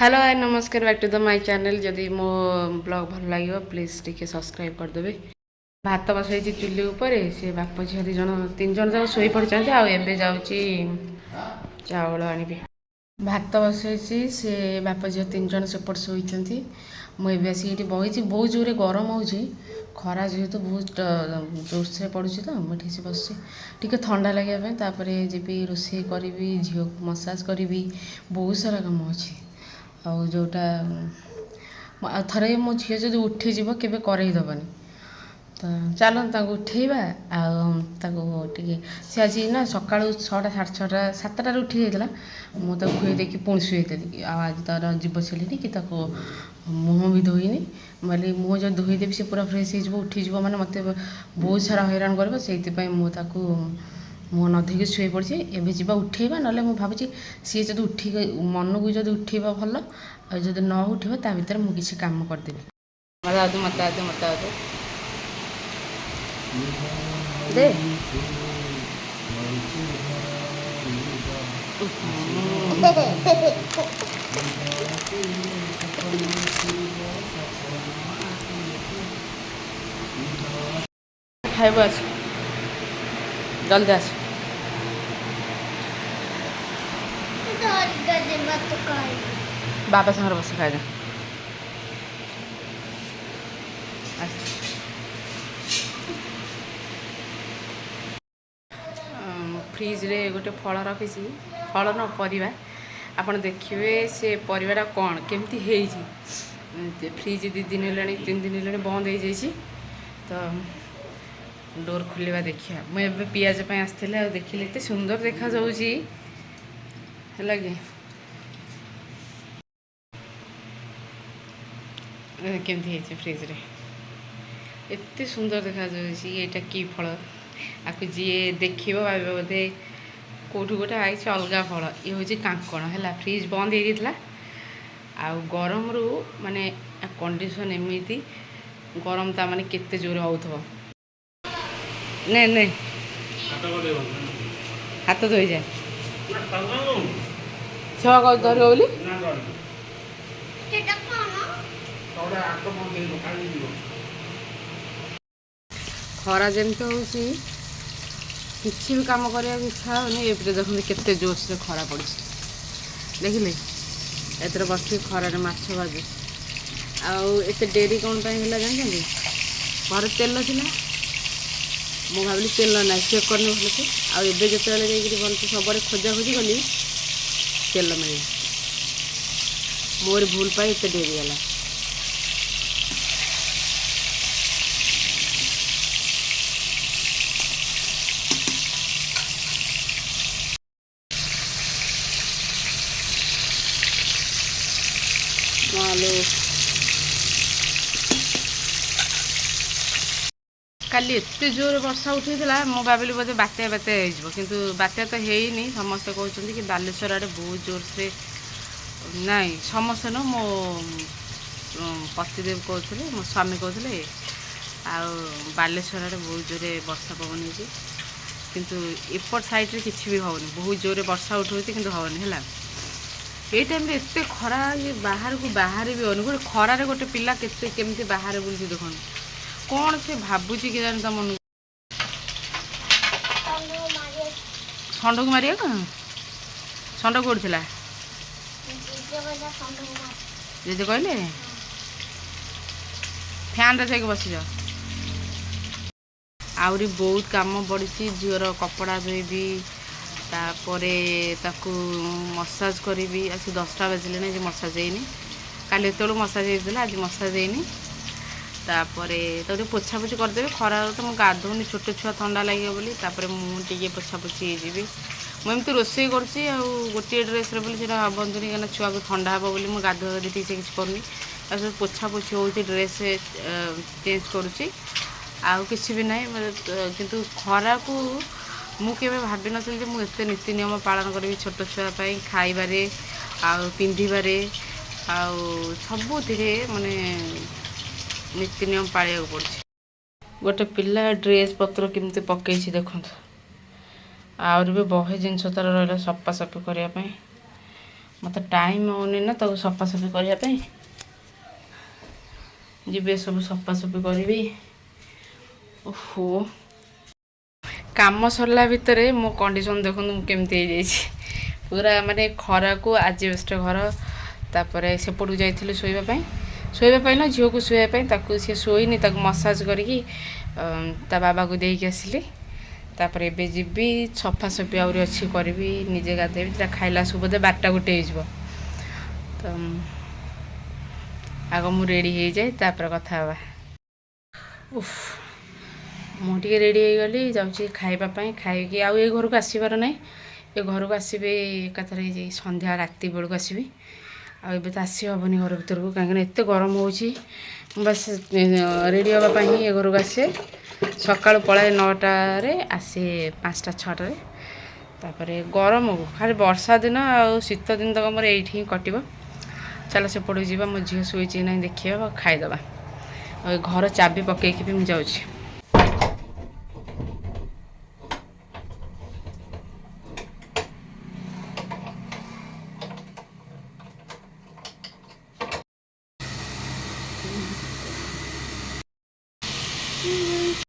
Hello hi नमस्कार back to the my channel जदि मो ब्लॉग भल लगे प्लीज टिके सब्सक्राइब करदेवे। भात बसई चुली उपर से बाप झील दी जन तीन जन जाक शोई पड़ते आबे जाऊँगी चाउल आनी। भात बसई से बाप झील तीन जन सेपट शोती मुझे आसिक बही बहुत जोरे गरम हो खरा जेहेतु बहुत जोरसे पड़ू तो मुझे बस टे ठंडा लगे जी रोषे करी झील को मसाज करी बहुत सारा कम अच्छे आउ जोटा थरे मो झी जब उठीज केवे करईदबनी तो चलो उठेबा आगे सी आज ना सका 6टा 6:30 7टार उठी जाता मुझे खुए देखी पुणी शुएदेली आज तार जीव छेली कि मुह भी धोईनी बोली मुह जो धोईदेवी से पूरा फ्रेश हो उठीज मैंने मत बहुत सारा हैरान कर मुझे मुह न धोईकी शुए पड़ी एवं जी उठेबा ना भावुँ सी जो उठिक मन को जो उठेबा भल और जो न उठे ता भर मुझे कम करदेवी मत दे खाइब आस जल्दी आस बाबा सागर बस खाए फ्रिज रे गोटे फल रखी फल न परिवा आपन देखिए से परिवाटा कौन केमती है फ्रिज 2 दिन है 3 दिन है बंद हो जाइए तो डोर खोलिया देखिए मुझे पियाज आसती देखिले एत सुंदर देखा जाऊँगी है केमती है फ्रिज रे एत सुंदर देखा जाऊँगी यहाँ कि फल आपको जी देख भाव बोधे कौटू गोटे आई अलग फल ये हूँ कांकण है फ्रिज बंद हो जाता आउ गरम रू माने कंडीशन एमती गरम ता माने केते जोर हो ने ने हाथ धोई जाए छुआ धर बोली खरा जमती हूँ किसी भी कम करने इच्छा होनी ये देखते केते जोश से खरा पड़ी देखिले एथर बस खरार माछ भाजु आते डेरी कौन है जानते घर तेल थी मु भाविली तेल ना चेक करनी भलसे आबे जो भलसे सब खोजा खोजी कली तेल मिले मोर भूल पाई एत डेरी है आलू काली एत जोर वर्षा उठेला मु भाविली बोधे बात्या बात्या किंतु बात्या तो है समस्ते कहते कि बालेश्वर आड़े बहुत जोर से नाई समस्ते न मो पतिदेव कहते मो स्वामी कहते बालेश्वर आड़े बहुत जोरे वर्षा पवन हो किंतु एपट साइड रे किसी भी होनी बहुत जोरे वर्षा उठे कि होनी है ये टाइम एत खरा ये बाहर को बाहर भी होनी गोटे खरार गोटे पिला केमती बाहर बुलूँ देख कौन से भावुची कि जानी मन षंड को मारिया षंड कौट थी जेजे कहले फैन रे बस आहरी बहुत कम पड़ी झीवर कपड़ा धोबी तापरे ताकू मसाज करी आज 10टा बाजिले आज मसाज होनी काली एत मसाज होता आज मसाज होनी तापरे तो पोछापोछि करदेवे खरा तो मुझे गाधोनी छोट छुआ ठंडा लगे बोली मुझे पोछापोछि होजी मुझे रोषे करुँची गोटे ड्रेस बोली भावतुनि कहीं छुआ को ठंडा हे बोली मुझे गाधुआ ठीक से किसी करनी पोछापोछि हो ड्रेस चेंज करुँची आउ किसी भी ना किंतु खरा को मुझे भावी नी मुझे नीति नियम पालन करी छोट छुआपाई खाइबारे पिंधिबारे सबुति माने नीति नियम पालिया पड़ी गोटे पिला ड्रेस पत्र केमती पकई देखो आहरी भी बहे जिनस तार रहा सफासफी करने ମୋତେ ଟାଇମ୍ ହେଉନି ନା ତାକୁ ସଫାସଫି କରିବା ପାଇଁ। ଯିବେ ସବୁ ସଫାସଫି କରିବି। ଓହୋ, କାମ ସରିଲା ଭିତରେ ମୋ କଣ୍ଡିସନ୍ ଦେଖନ୍ତୁ ମୁଁ କେମିତି ହେଇଯାଇଛି। ପୁରା ମାନେ ଖରାକୁ ଆଜବେଷ୍ଟ ଘର, ତାପରେ ସେପଟକୁ ଯାଇଥିଲି ଶୋଇବା ପାଇଁ ନା ଝିଅକୁ ଶୋଇବା ପାଇଁ। ତାକୁ ସିଏ ଶୋଇନି, ତାକୁ ମସାଜ କରିକି ତା ବାବାକୁ ଦେଇକି ଆସିଲି। ତାପରେ ଏବେ ଯିବି, ସଫାସଫି ଆହୁରି ଅଛି କରିବି, ନିଜେ ଗାଧେଇବି। ତା ଖାଇଲା ସବୁ ବୋଧେ 12ଟା 1 ହେଇଯିବ। ତ ଆଗ ମୁଁ ରେଡ଼ି ହେଇଯାଏ, ତାପରେ କଥା ହେବା। ଉଫ୍, ମୁଁ ଟିକେ ରେଡ଼ି ହେଇଗଲି, ଯାଉଛି ଖାଇବା ପାଇଁ। ଖାଇକି ଆଉ ଏ ଘରକୁ ଆସିବାର ନାହିଁ। ଏ ଘରକୁ ଆସିବି ଏକାଥରେ ଯାଇ ସନ୍ଧ୍ୟା ରାତି ବେଳକୁ ଆସିବି। ଆଉ ଏବେ ତ ଆସି ହେବନି ଘର ଭିତରକୁ, କାହିଁକିନା ଏତେ ଗରମ ହେଉଛି। ବାସ୍ ରେଡ଼ି ହେବା ପାଇଁ ହିଁ ଏ ଘରକୁ ଆସେ। ସକାଳୁ ପଳାଏ 9ଟାରେ, ଆସେ 5ଟା 6ଟାରେ। ତାପରେ ଗରମକୁ ଖାଲି ବର୍ଷା ଦିନ ଆଉ ଶୀତ ଦିନ ତକ ମୋର ଏଇଠି ହିଁ କଟିବ। ଚାଲ ସେପଟକୁ ଯିବା, ମୋ ଝିଅ ଶୋଇଛି ନାହିଁ ଦେଖିବା, ଖାଇଦେବା। ଆଉ ଘର ଚାବି ପକେଇକି ବି ମୁଁ ଯାଉଛି।